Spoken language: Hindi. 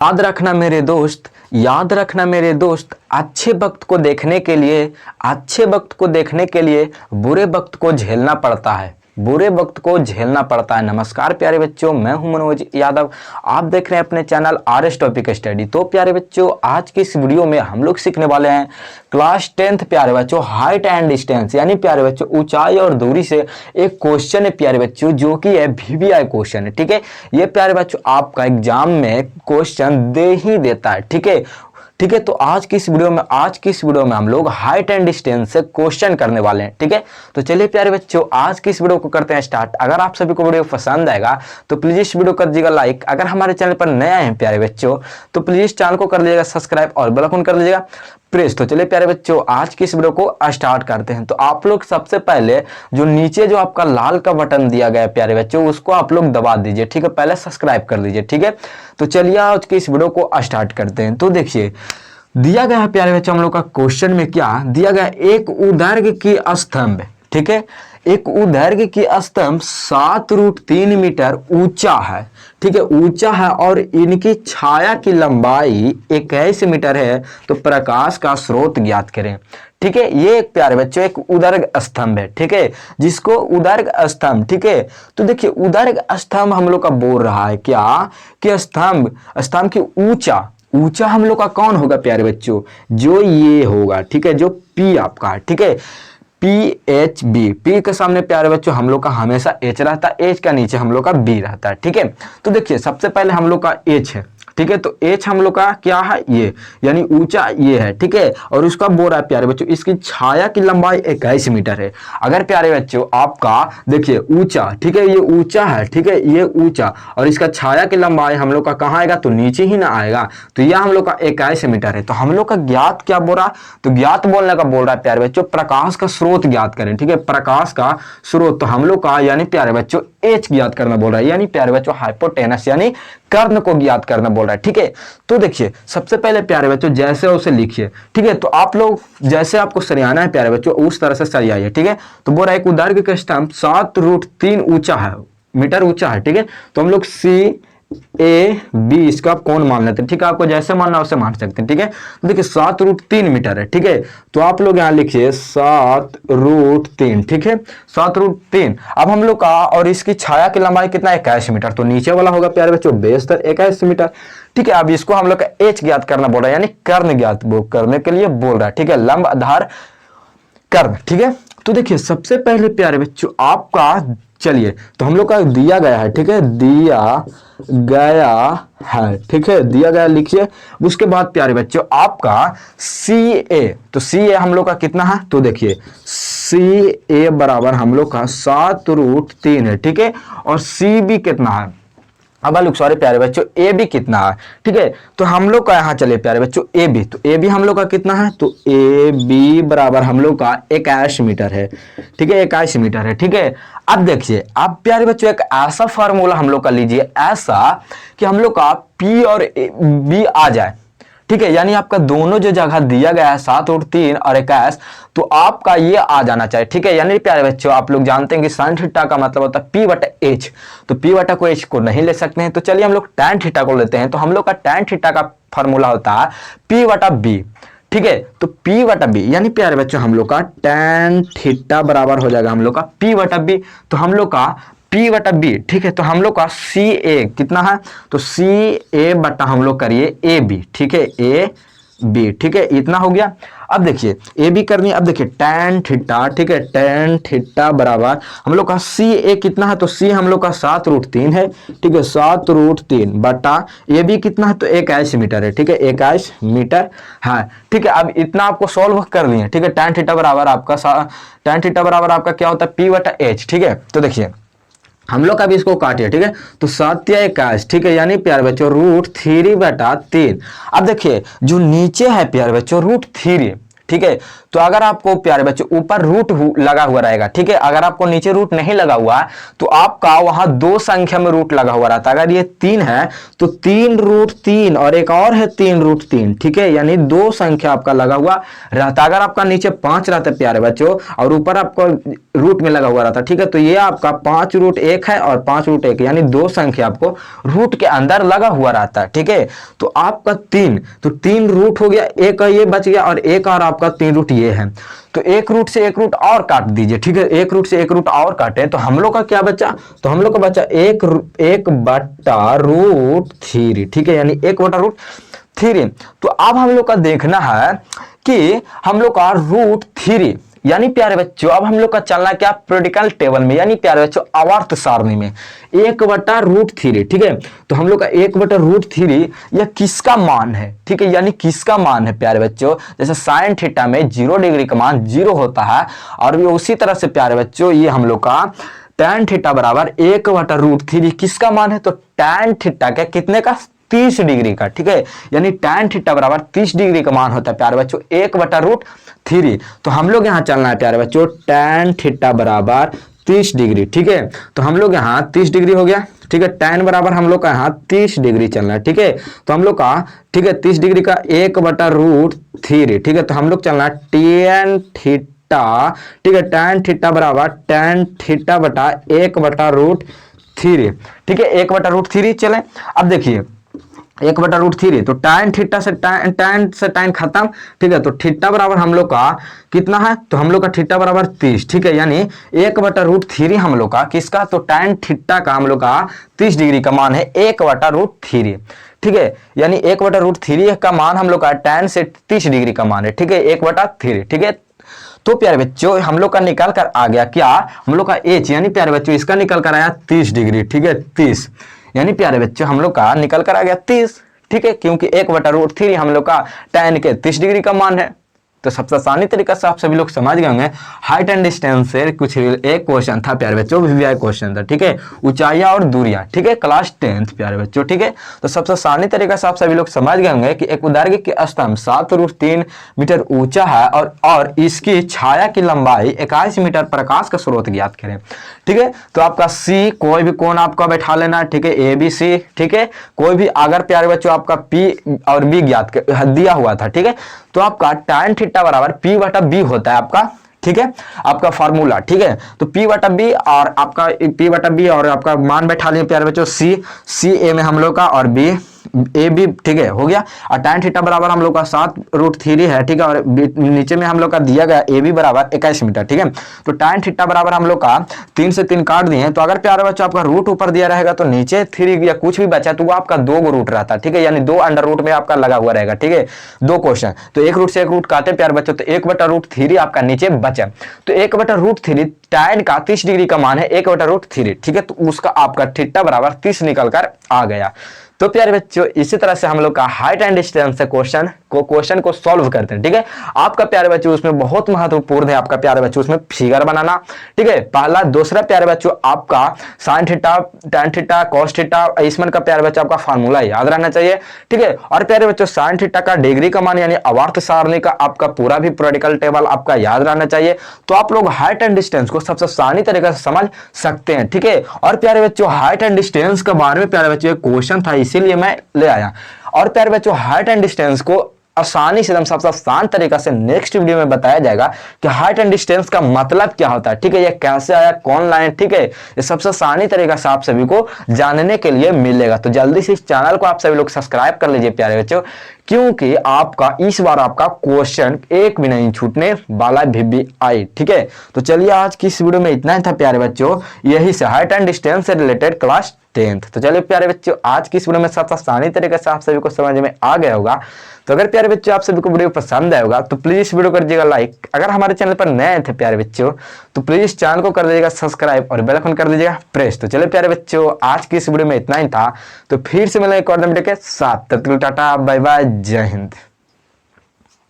याद रखना मेरे दोस्त, याद रखना मेरे दोस्त, अच्छे वक्त को देखने के लिए, अच्छे वक्त को देखने के लिए बुरे वक्त को झेलना पड़ता है, बुरे वक्त को झेलना पड़ता है। नमस्कार प्यारे बच्चों, मैं हूं मनोज यादव, आप देख रहे हैं अपने चैनल RS टॉपिक स्टडी। तो प्यारे बच्चों, आज की इस वीडियो में हम लोग सीखने वाले हैं क्लास 10th प्यारे बच्चों, हाइट एंड डिस्टेंस, यानी प्यारे बच्चों ऊंचाई और दूरी से एक क्वेश्चन है प्यारे बच्चों, जो कि है VVI क्वेश्चन है। ठीक है, ये प्यारे बच्चों आपका एग्जाम में क्वेश्चन दे ही देता है। ठीक है, ठीक है। तो आज की इस वीडियो में हम लोग हाइट एंड डिस्टेंस से क्वेश्चन करने वाले हैं। ठीक है, तो चलिए प्यारे बच्चों, आज की इस वीडियो को करते हैं स्टार्ट। अगर आप सभी को वीडियो पसंद आएगा तो प्लीज इस वीडियो कर दीजिएगा लाइक। अगर हमारे चैनल पर नए हैं प्यारे बच्चों तो प्लीज चैनल को कर लीजिएगा सब्सक्राइब और बेल आइकन कर लीजिएगा प्रेस। तो चलिए प्यारे बच्चों, आज की इस वीडियो को स्टार्ट करते हैं। तो आप लोग सबसे पहले जो नीचे जो आपका लाल का बटन दिया गया है प्यारे बच्चों, उसको आप लोग दबा दीजिए। ठीक है, पहले सब्सक्राइब कर लीजिए। ठीक है, तो चलिए आज की इस वीडियो को स्टार्ट करते हैं। तो देखिए दिया गया है प्यारे बच्चों हम लोग का क्वेश्चन में क्या दिया गया, एक उदैर्घ्य की स्तंभ। ठीक है, एक उदैर्घ्य की स्तंभ 7√3 मीटर ऊंचा है। ठीक है, ऊंचा है और इनकी छाया की लंबाई 21 मीटर है। तो प्रकाश का स्रोत ज्ञात करें। ठीक है, ये एक प्यारे बच्चों एक उदैर्घ्य स्तंभ है। ठीक है, जिसको उदैर्घ्य स्तंभ, ठीक है, तो देखिए उदैर्घ्य स्तंभ हम लोग का बोल रहा है क्या कि स्तंभ की ऊंचा हम लोग का कौन होगा प्यारे बच्चों, जो ये होगा। ठीक है, जो P आपका है। ठीक है, PHB, P के सामने प्यारे बच्चों हम लोग का हमेशा H रहता है, H का नीचे हम लोग का B रहता है। ठीक है, तो देखिए सबसे पहले हम लोग का H है। ठीक है, तो H हम लोग का क्या है, ये यानी ऊंचा ये है। ठीक है, और उसका बोल रहा है प्यारे बच्चों इसकी छाया की लंबाई 21 मीटर है। अगर प्यारे बच्चों आपका देखिए ऊंचा, ठीक है, ये ऊंचा है। ठीक है, ये ऊंचा और इसका छाया की लंबाई हम लोग का कहाँ आएगा, तो नीचे ही ना आएगा। तो यह हम लोग का 21 मीटर है। तो हम लोग का ज्ञात क्या बोल रहा, तो ज्ञात बोलने का बोल रहा है प्यारे बच्चों प्रकाश का स्रोत ज्ञात करें। ठीक है, प्रकाश का स्रोत, तो हम लोग का यानी प्यारे बच्चों H ज्ञात करना बोल रहा है, यानी प्यारे बच्चों हाइपोटेनस यानी कर्ण को ज्ञात करना बोल रहा है। ठीक है, तो देखिए सबसे पहले प्यारे बच्चों जैसे उसे लिखिए। ठीक है, तो आप लोग जैसे आपको सरियाना है प्यारे बच्चों उस तरह से सरियाइए। ठीक है, तो बोल रहा है एक उदैर्घ्य का स्तंभ 7√3 ऊंचा है, मीटर ऊंचा है। ठीक है, तो हम लोग CAB इसका कोण मान लेते हैं। ठीक है, आपको जैसे मानना वैसे मान सकते हैं। ठीक है, तो देखिए 7√3 मीटर है। ठीक है, तो आप लोग यहाँ लिखिए 7√3। ठीक है, 7√3। अब हम लोग का और इसकी छाया की लंबाई कितना है, 21 मीटर। तो नीचे वाला होगा प्यारे बच्चों बेस तर 21 मीटर। ठीक है, अब इसको हम लोग का H ज्ञात करना बोल रहा है, यानी कर्ण ज्ञात करने के लिए बोल रहा है। ठीक है, लंब आधार कर्ण। ठीक है, तो देखिए सबसे पहले प्यारे बच्चों आपका, चलिए तो हम लोग का दिया गया है। ठीक है, दिया गया है। ठीक है, दिया गया लिखिए। उसके बाद प्यारे बच्चों आपका CA, तो CA हम लोग का कितना है, तो देखिए CA बराबर हम लोग का 7√3 है। ठीक है, और CB कितना है, अब लोग सॉरी प्यारे बच्चों AB कितना है। ठीक है, तो हम लोग का यहाँ चले प्यारे बच्चों AB, तो AB हम लोग का कितना है, तो AB बराबर हम लोग का 21 मीटर है। ठीक है, 21 मीटर है। ठीक है, अब देखिए आप प्यारे बच्चों एक ऐसा फार्मूला हम लोग का लीजिए, ऐसा कि हम लोग का P और B आ जाए। ठीक है, यानी आपका दोनों जो जगह दिया गया है 7√3 और 21, तो आपका ये आ जाना चाहिए। ठीक है, यानी प्यारे बच्चों आप लोग जानते हैं कि sin थीटा का मतलब होता है P/H, तो P/H को नहीं ले सकते हैं, तो चलिए हम लोग tan थीटा को लेते हैं। तो हम लोग का tan थीटा का फॉर्मूला होता है P/B। ठीक है, तो P/B यानी प्यारे बच्चों हम लोग का tan थीटा बराबर हो जाएगा हम लोग का P/B। तो हम लोग का P/B, ठीक है, तो हम लोग का CA कितना है, तो CA बटा हम लोग करिए AB। ठीक है, AB। ठीक है, इतना हो गया। अब देखिए AB करनी है। अब देखिए tan थीटा, ठीक है, tan थीटा बराबर हम लोग का CA कितना है, तो C हम लोग का 7√3 है। ठीक है, 7√3 बटा AB कितना है, तो 21 मीटर है। ठीक है, 21 मीटर है। ठीक है, अब इतना आपको सॉल्व कर लिए। ठीक है, tan थीटा बराबर आपका क्या होता है, P/H। ठीक है, तो देखिए हम लोग अभी इसको काटिए। ठीक है, तो 7 या 21। ठीक है, यानी प्यारे बच्चों √3/3। अब देखिए जो नीचे है प्यारे बच्चों √3। ठीक है, तो अगर आपको प्यारे बच्चों ऊपर रूट लगा हुआ रहेगा, ठीक है, अगर आपको नीचे रूट नहीं लगा हुआ है तो आपका वहां 2 संख्या में रूट लगा हुआ रहता है। अगर ये 3 है तो 3√3 और एक और है 3√3, ठीक है, यानी 2 संख्या आपका लगा हुआ रहता। अगर आपका नीचे 5 रहता है प्यारे बच्चों और ऊपर आपको रूट में लगा हुआ रहता, ठीक है, तो ये आपका 5√1 है और 5√1 यानी 2 संख्या आपको रूट के अंदर लगा हुआ रहता है, ठीक है। तो आपका 3, तो 3 रूट हो गया, एक ये बच गया और एक और आपका 3 रूट ये है। तो एक रूट से एक रूट और काट दीजिए, ठीक है, एक रूट से एक रूट और काटे तो हम लोग का क्या बचा, तो हम लोग का बचा 1/√3, ठीक है, यानी 1/√3। तो अब हम लोग का देखना है कि हम लोग का √3 यानी प्यारे बच्चों अब हम लोग का चलना क्या, प्रेडिकल टेबल में, यानी प्यारे बच्चों आवर्त सारणी में 1/√3, ठीक है। तो हम लोग का 1/√3 यह किसका मान है, ठीक है, यानी किसका मान है प्यारे बच्चों, जैसे साइन थीटा में 0 डिग्री का मान 0 होता है और उसी तरह से प्यारे बच्चों ये हम लोग का tan थीटा बराबर 1/√3 किसका मान है, तो tan थीटा का कितने का, 30 डिग्री का, ठीक है, यानी tan थीटा बराबर 30 डिग्री का मान होता है प्यारे बच्चों 1/√3। तो हम लोग यहाँ चलना है प्यारे बच्चों tan थीटा बराबर 30 डिग्री, ठीक है, तो हम लोग यहाँ 30 डिग्री हो गया, ठीक है, tan बराबर हम लोग का यहाँ 30 डिग्री चलना है, ठीक है। तो हम लोग का, ठीक है, 30 डिग्री का 1/√3, ठीक है, तो हम लोग चलना है tan थीटा, ठीक है, tan थीटा बराबर tan थीटा बटा 1/√3, ठीक है, 1/√3 चले। अब देखिए 1/√3 तो tan थीटा से tan खत्म, ठीक है, तो थीटा बराबर हम लोग का कितना है, तो हम लोग का थीटा बराबर 30, ठीक है, यानी 1/√3 हम लोग का किसका, तो tan थीटा का हम लोग का 30 डिग्री का मान है 1/√3, ठीक है, यानी 1/√3 का मान हम लोग का tan से 30 डिग्री का मान है, ठीक है, 1/3, ठीक है। तो प्यारे बच्चों हम लोग का निकल कर आ गया क्या, हम लोग का एच यानी प्यारे बच्चों इसका निकल कर आया 30 डिग्री, ठीक है, 30 यानी प्यारे बच्चों हम लोग का निकल कर आ गया 30, ठीक है, क्योंकि 1/√3 हम लोग का tan के 30 डिग्री का मान है। तो सबसे आसानी तरीका से आप सभी लोग समझ गए होंगे, हाइट एंड डिस्टेंस से कुछ एक क्वेश्चन था प्यारे बच्चों, VVI क्वेश्चन था, ठीक है, ऊंचाइयां और दूरियां, ठीक है, क्लास 10th प्यारे बच्चों, ठीक है। तो सबसे आसानी तरीका से आप सभी लोग समझ गए होंगे कि एक उदारगी स्तंभ 7√3 मीटर ऊंचा है और इसकी छाया की लंबाई 21 मीटर, प्रकाश का स्रोत ज्ञात करें, ठीक है। तो आपका C कोई भी कोण आपका बैठा लेना, ठीक है, ABC, ठीक है, कोई भी अगर प्यारे बच्चों आपका P और B ज्ञात दिया हुआ था, ठीक है, तो आपका tan थीटा बराबर P/B होता है आपका, ठीक है, आपका फार्मूला, ठीक है। तो P/B और आपका P/B और आपका मान बैठा लिए प्यारे बच्चों C A में हम लोग का और B ए बी, ठीक है, हो गया। और tan थीटा बराबर हम लोग का 7√3 है, ठीक है, और नीचे में हम लोग का दिया गया ए बी बराबर 21 मीटर, ठीक है। तो tan थीटा बराबर हम लोग का 3 से 3 काट दिए, तो अगर प्यारे बच्चों आपका रूट ऊपर दिया रहेगा तो नीचे 3 या कुछ भी बचा तो वो आपका 2 रूट रहता है, ठीक है, यानी 2 अंडर रूट में आपका लगा हुआ रहेगा, ठीक है, 2 क्वेश्चन। तो एक रूट से एक रूट काटे प्यारे बच्चों, तो 1/√3 आपका नीचे बचा। तो 1/√3 tan का 30 डिग्री का मान है 1/√3, ठीक है, तो उसका आपका थीटा बराबर 30 निकल कर आ गया। तो प्यारे बच्चों इसी तरह से हम लोग का हाइट एंड डिस्टेंस से क्वेश्चन को सॉल्व करते हैं, ठीक है। आपका प्यारे बच्चों उसमें बहुत महत्वपूर्ण है आपका प्यारे बच्चों उसमें फिगर बनाना, ठीक है, पहला। दूसरा प्यारे बच्चों आपका sine theta, tan theta, cos theta, इसमें का प्यारे बच्चों आपका फार्मूला याद रहना चाहिए, ठीक है। और प्यारे बच्चों साइन थीटा का डिग्री का मान यानी आवर्त सारणी का आपका पूरा भी प्रेडिकल टेबल आपका याद रहना चाहिए। तो आप लोग हाइट एंड डिस्टेंस को सबसे आसानी तरीके से समझ सकते हैं, ठीक है। और प्यारे बच्चों हाइट एंड डिस्टेंस के बारे में प्यारे बच्चों एक क्वेश्चन था, इसीलिए मैं ले आया। और प्यारे बच्चों हाइट एंड डिस्टेंस को आसानी से एकदम सबसे आसान तरीका से नेक्स्ट वीडियो में बताया जाएगा कि हाइट एंड डिस्टेंस का मतलब क्या होता है, ठीक है, ये कैसे आया, कौन लाइन, ठीक है, ये सबसे आसानी तरीका से आप सभी को जानने के लिए मिलेगा। तो जल्दी से इस चैनल को आप सभी लोग सब्सक्राइब कर लीजिए प्यारे बच्चों, क्योंकि आपका इस बार आपका क्वेश्चन एक भी नहीं छूटने वाला VVI, ठीक है। तो चलिए आज की इस वीडियो में इतना ही था प्यारे बच्चों, यही से हाइट एंड डिस्टेंस से रिलेटेड क्लास 10th। तो चलिए प्यारे बच्चों आज की इस वीडियो में सबसे आसानी तरीके से आप सभी को समझ में आ गया होगा। तो अगर प्यारे बच्चों आप सभी को वीडियो पसंद आया होगा तो प्लीज इस वीडियो कर दीजिएगा लाइक। अगर हमारे चैनल पर नए थे प्यारे बच्चों तो प्लीज चैनल को कर दीजिएगा सब्सक्राइब और बेल आइकन कर दीजिएगा प्रेस। तो चलिए प्यारे बच्चों आज की इस वीडियो में इतना ही था, तो फिर से मिलेंगे एक और वीडियो के साथ। तब तक टाटा बाय बाय, जय हिंद।